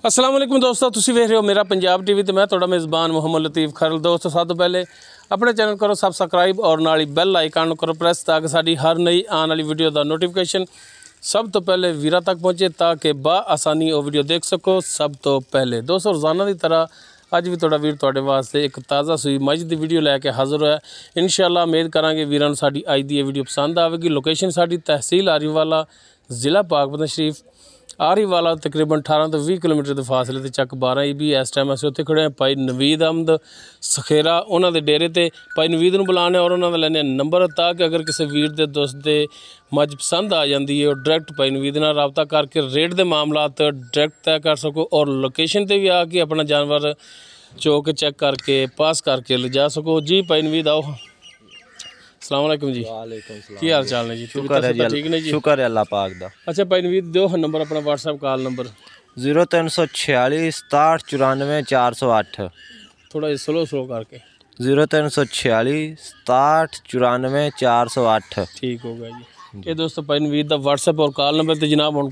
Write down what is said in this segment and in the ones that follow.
अस्सलाम वालेकुम दोस्तों, तुसीं वेख रहे हो मेरा पंजाब टीवी तो मैं तुहाडा मेज़बान मोहम्मद लतीफ़ खरल। दोस्तों सब तो पहले अपने चैनल करो सबसक्राइब और नाल ही बैल आइकन करो प्रेस ताकि साडी हर नई आने वाली वीडियो का नोटिफिकेशन सब तो पहले वीरा तक पहुँचे ताकि आसानी वो वीडियो देख सको सब तो पहले। दोस्तों रोज़ाना की तरह अज भी तुहाडा वीर तुहाडे वास्ते एक ताज़ा सूई मझ की वीडियो लैके हाज़र होया। इंशाअल्लाह उम्मीद करांगे वीरां नूं साडी अज दी वीडियो पसंद आवेगी। लोकेशन साडी तहसील आरीवाला, ज़िला पाकपतन शरीफ। आरीवाला तकरीबन 18 तो 20 किलोमीटर के फासले ते चक 12 भी। इस टाइम असीं उत्थे खड़े हैं भाई नवीद अहमद सखेरा उन्होंने डेरे ते। भाई नवीद नूं बुलाने और उन्होंने लैने नंबर ताकि अगर किसी वीर दे दोस्त दे मझ पसंद आ जाती है और डायरैक्ट भाई नवीद नाल राबता करके रेट के मामलात डायरैक्ट तय कर सको और लोकेशन पर भी आके अपना जानवर चो के चेक करके पास करके ले जा सको। जी भाई नवीद आओ। अस्सलाम वालेकुम जी। वालेकुम सलाम। की हाल चाल ने जी? शुक्र है जी, ठीक ने जी? शुक्र है अल्लाह पाक दा। अच्छा भाई नवीद दो नंबर अपना व्हाट्सएप कॉल नंबर 0346 67 94 408। थोड़ा स्लो स्लो करके 0346 67 94 408। ठीक हो गया जी। ये दोस्तों भाई नवीद का व्हाट्सएप और कॉल नंबर तो जनाब हम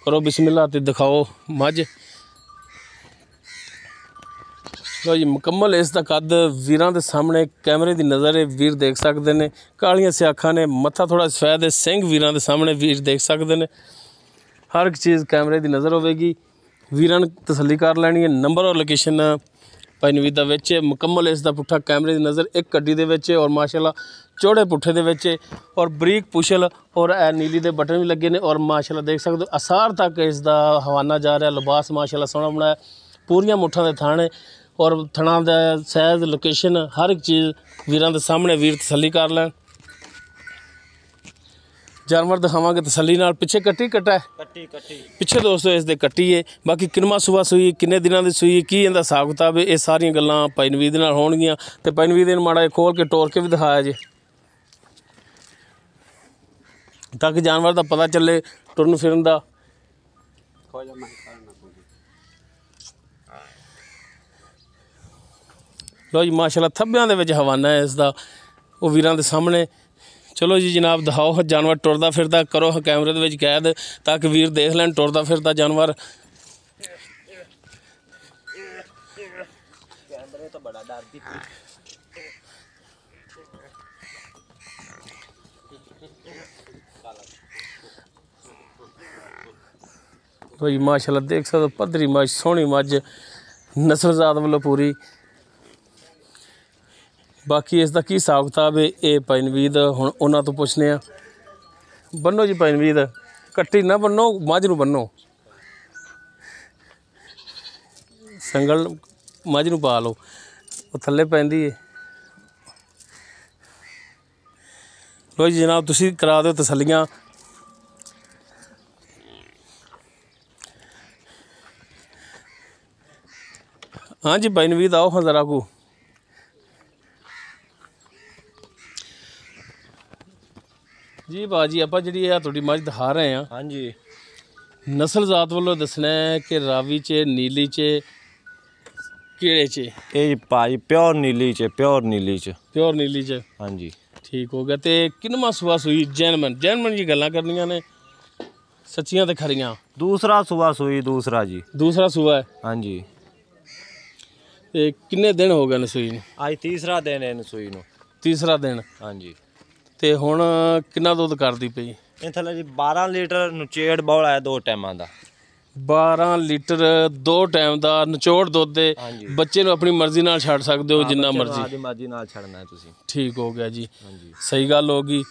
करो बिस्मिल्लाह ते दिखाओ मझ। लो जी मुकम्मल इसका कद वीरां दे सामने कैमरे की नज़र है वीर देख सकते हैं। कालियां सियाखा ने मत्था थोड़ा सफेद है, सिंह वीरां दे सामने वीर देख सकते हैं। हर एक चीज़ कैमरे की नज़र होगी। वीरां ने तसल्ली कर लैनी है। नंबर और लोकेशन भाई नवीद दा विच है। मुकम्मल इसका पुट्ठा कैमरे की नज़र एक गड्डी दे विच है और माशाल्लाह चौड़े पुट्ठे दे विच है और बरीक पुछल और नीली दे बटन भी लगे ने और माशाल्लाह देख सकते हो असार तक इसका हवाना जा रहा। लिबास माशाल्लाह सोहना बनाया, पूरियां मुठा दे थाने और थणा दा साइज लोकेशन हर एक चीज़ वीरां दे सामने वीर तसल्ली कर लैन। जानवर दिखावांगे तसल्ली नाल। पिछे कट्टी कट्टा है पिछे दोस्तों इस दे कट्टी है। बाकी किनवा सुबह सूई किन्ने दिनों की सूई की इहदा हिसाब किताब है ये सारियां गल्लां भाई नवीद नाल होणगियां ते भाई नवीद ने माड़ा खोल के टोर के भी दिखाया जे ताकि जानवर का पता चले टुरन फिरन का। लो जी माशाल्लाह थब्बियां दे विच हवाना है इसका वो वीरां दे सामने। चलो जी जनाब दिखाओ जानवर टुरदा फिरदा करो कैमरे दे विच कैद ताकि वीर देख लैन टुरदा फिरदा जानवर। कैमरे तो बड़ा डरदी लो जी माशाल्लाह देख सकते हो पद्धरी मझ सोहनी मझ नस्लजात वालों पूरी। बाकी इसका की हिसाब किताब है ये भाई नवीद हुण उन्हां तो पुछने आ। बन्नो जी भाई नवीद कट्टी ना बन्नो मझ नूं बन्नो संगल मझ नूं पा लो वो थल्ले पैंदी है। लो जी जनाब तुसीं करा दो तसल्लियां। हाँ जी भाई नवीद आओ हाँ जरा को। जी बाजी आप जी थोड़ी मझ दिखा रहे हैं। हाँ जी नस्ल जात वालों दसना है कि रावी च नीली च केड़े च? ये भाई प्योर नीली च प्योर नीली च। हाँ जी ठीक हो गया। तो किनवा सुबह सूई जैनमन जैनमन की गल्लां करनियां ने सच्चियां ते खरियां? दूसरा सुबह सूई दूसरा जी दूसरा सुबह है। हाँ जी ते किन्ने दिन हो गए न सूई नूं? आज तीसरा दिन है इन सूई नूं। तीसरा दिन। हाँ जी ते हुण किन्ना दुध करदी पई? ਇਹ ਥੱਲੇ ਜੀ 12 ਲੀਟਰ ਨਚੇੜ ਬੌਲਾ ਹੈ ਦੋ ਟਾਈਮਾਂ ਦਾ। 12 ਲੀਟਰ दो टाइम का निचोड़ दुध है। बच्चे नूं अपनी मर्जी नाल छड्ड सकदे हो जिन्ना मर्जी आदी मर्जी नाल छड़ना है तुसीं। ठीक हो गया जी। हाँ जी सही गल होगी।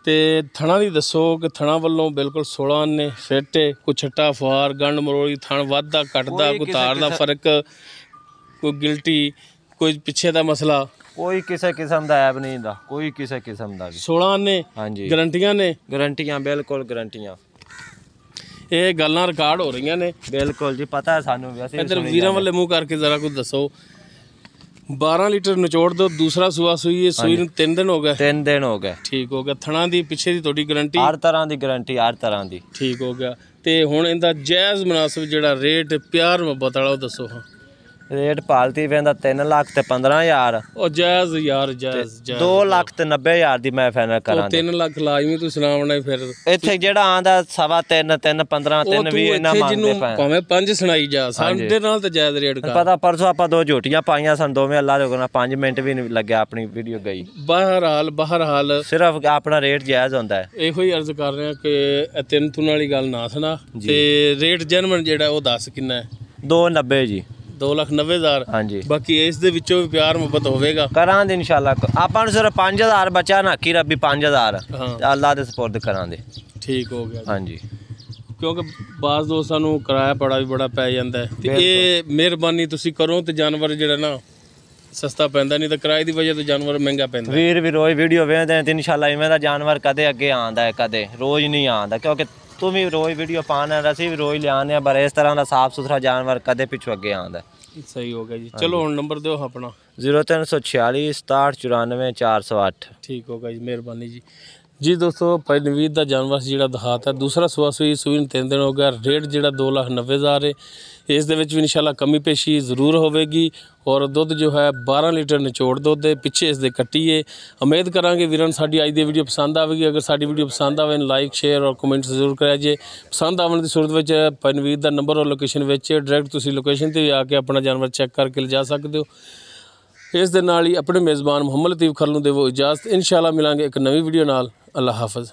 तो थणा दी दसो कि थणा वालों बिल्कुल 16 ने फिट है। कोई छट्टा फुआर गंड मरोड़ी थण वधदा घटदा कोई तार दा फर्क कोई गिल्टी कोई पिछे दा मसला कोई किसी किस्म का ऐब नहीं दा कोई किसी किस्म का भी। 16 ने हाँ जी गारंटियां ने गारंटियां बिल्कुल गारंटियां ये गल्लां रिकॉर्ड हो रही ने बिल्कुल जी पता है सानू वैसे इधर वीरां वाले मुँह करके जरा कुछ दसो। 12 लीटर निचोड़ दो दूसरा सुबह सूई है सूई नूं 3 दिन हो गए 3 दिन हो गए। ठीक हो गया। थणा दी पिछे दी थोड़ी गारंटी हर तरह की गारंटी हर तरह की। ठीक हो गया। तो हुण इहदा जायज़ मुनासिब जिहड़ा रेट प्यार मुहब्बत वाला दसो। हाँ ਰੇਟ ਪਾਲਤੀ ਵੇਂਦਾ 3 ਲੱਖ ਤੇ 15,000 ਉਹ ਜਾਇਜ਼ ਯਾਰ ਜਾਇਜ਼ 2 ਲੱਖ ਤੇ 90,000 ਦੀ ਮੈਂ ਫਾਈਨਲ ਕਰਾਂ 3 ਲੱਖ ਲਾਜ਼ਮੀ ਤੂੰ ਸੁਣਾਉਣਾ ਫਿਰ ਇੱਥੇ ਜਿਹੜਾ ਆਂਦਾ 3.5 3 15 3 20 ਇਹਨਾਂ ਮੰਗਦੇ ਪਏ ਭਾਵੇਂ 5 ਸੁਣਾਈ ਜਾ ਸਾਡੇ ਨਾਲ ਤੇ ਜਾਇਜ਼ ਰੇਟ ਕਰ ਪਤਾ ਪਰਸੋਂ ਆਪਾਂ 2 ਝੋਟੀਆਂ ਪਾਈਆਂ ਸਨ ਦੋਵੇਂ ਅੱਲਾ ਦੇ ਕੋਲ 5 ਮਿੰਟ ਵੀ ਨਹੀਂ ਲੱਗਿਆ ਆਪਣੀ ਵੀਡੀਓ ਗਈ ਬਹਰਹਾਲ ਸਿਰਫ ਆਪਣਾ ਰੇਟ ਜਾਇਜ਼ ਹੁੰਦਾ ਹੈ ਇਹੋ ਹੀ ਅਰਜ਼ ਕਰ ਰਹੇ ਆ ਕਿ ਤਿੰਨ ਤੁਨ ਵਾਲੀ ਗੱਲ ਨਾ ਸੁਣਾ ਤੇ ਰੇਟ ਜਨਮਨ ਜਿਹੜਾ ਉਹ ਦੱਸ ਕਿੰਨਾ ਹੈ 290 ਜੀ 2,90,000 ਹਾਂਜੀ ਬਾਕੀ ਇਸ ਦੇ ਵਿੱਚੋਂ ਵੀ ਪਿਆਰ ਮੁਹੱਬਤ ਹੋਵੇਗਾ ਕਰਾਂਗੇ ਇਨਸ਼ਾਅੱਲਾ ਆਪਾਂ ਨੂੰ ਸਿਰਫ 5,000 ਬਚਾ ਨਾ ਕੀ ਰੱਬੀ 5,000 ਅੱਲਾ ਦੇ ਸਪੁਰਦ ਕਰਾਂਗੇ ਠੀਕ ਹੋ ਗਿਆ ਹਾਂਜੀ ਕਿਉਂਕਿ ਬਾਜ਼ ਦੋਸਤਾਂ ਨੂੰ ਕਿਰਾਇਆ ਬੜਾ ਵੀ ਬੜਾ ਪੈ ਜਾਂਦਾ ਹੈ ਤੇ ਇਹ ਮਿਹਰਬਾਨੀ ਤੁਸੀਂ ਕਰੋ ਤੇ ਜਾਨਵਰ ਜਿਹੜਾ ਨਾ ਸਸਤਾ ਪੈਂਦਾ ਨਹੀਂ ਤਾਂ ਕਿਰਾਏ ਦੀ ਵਜ੍ਹਾ ਤੋਂ ਜਾਨਵਰ ਮਹਿੰਗਾ ਪੈਂਦਾ ਵੀਰ ਵੀ ਰੋਜ਼ ਵੀਡੀਓ ਵੇਖਦੇ ਤੇ ਇਨਸ਼ਾਅੱਲਾ ਇਵੇਂ ਦਾ ਜਾਨਵਰ ਕਦੇ ਅੱਗੇ ਆਂਦਾ ਹੈ ਕਦੇ ਰੋਜ਼ ਨਹੀਂ ਆਂਦਾ ਕਿਉਂਕਿ ਤੂੰ ਵੀ ਰੋਜ਼ ਵੀਡੀਓ ਪਾਣਾ ਅਸੀਂ ਵੀ ਰੋਜ਼ ਲਿਆਉਂਦੇ ਆ ਪਰ ਇਸ ਤਰ੍ਹਾਂ ਦਾ ਸਾਫ ਸੁਥਰਾ ਜਾਨਵਰ ਕਦੇ ਪਿੱਛੋਂ ਅੱਗੇ ਆਂਦਾ ਸਹੀ ਹੋ ਗਿਆ ਜੀ ਚਲੋ ਹੁਣ ਨੰਬਰ ਦਿਓ ਆਪਣਾ 0346 6794 408 ਠੀਕ ਹੋ ਗਿਆ ਜੀ ਮਿਹਰਬਾਨੀ ਜੀ ਜੀ ਦੋਸਤੋ ਭਾਈ ਨਵੀਦ ਦਾ ਜਾਨਵਰ ਜਿਹੜਾ ਦਿਖਾਤਾ ਦੂਸਰਾ ਸੂਈ ਨੂੰ 3 ਦਿਨ ਹੋ ਗਿਆ ਰੇਟ ਜਿਹੜਾ 2,90,000 ਹੈ ਇਸ ਦੇ ਵਿੱਚ ਵੀ ਇਨਸ਼ਾਅੱਲਾ ਕਮੀ ਪੇਸ਼ੀ ਜ਼ਰੂਰ ਹੋਵੇਗੀ ਔਰ ਦੁੱਧ ਜੋ ਹੈ 12 ਲੀਟਰ ਨਿਚੋੜ ਦੁੱਧ ਹੈ ਪਿੱਛੇ ਇਸ ਦੇ ਕੱਟੀਏ ਉਮੀਦ ਕਰਾਂਗੇ ਵੀਰਾਂ ਨੂੰ ਸਾਡੀ ਅੱਜ ਦੀ ਵੀਡੀਓ ਪਸੰਦ ਆਵੇਗੀ ਅਗਰ ਸਾਡੀ ਵੀਡੀਓ ਪਸੰਦ ਆਵੇ ਲਾਈਕ ਸ਼ੇਅਰ ਔਰ ਕਮੈਂਟ ਜ਼ਰੂਰ ਕਰਿਆ ਜੇ ਪਸੰਦ ਆਉਣ ਦੀ ਸੂਰਤ ਵਿੱਚ ਭਾਈ ਨਵੀਦ ਦਾ ਨੰਬਰ ਔਰ ਲੋਕੇਸ਼ਨ ਵਿੱਚ ਡਾਇਰੈਕਟ ਤੁਸੀਂ ਲੋਕੇਸ਼ਨ ਤੇ ਆ ਕੇ ਆਪਣਾ ਜਾਨਵਰ ਚੈੱਕ ਕਰਕੇ ਲਿਜਾ ਸਕਦੇ ਹੋ ਇਸ ਦੇ ਨਾਲ ਹੀ ਆਪਣੇ ਮੇਜ਼ਬਾਨ ਮੁਹੰਮਦ ਲਤੀਫ ਖਰਲ ਨੂੰ ਦੇਵੋ ਇਜਾਜ਼ਤ ਇਨਸ਼ਾਅੱਲਾ ਮਿਲਾਂਗੇ ਇੱਕ ਨਵੀਂ ਵੀਡੀਓ ਨਾਲ ਅੱਲਾ ਹਾਫਿਜ਼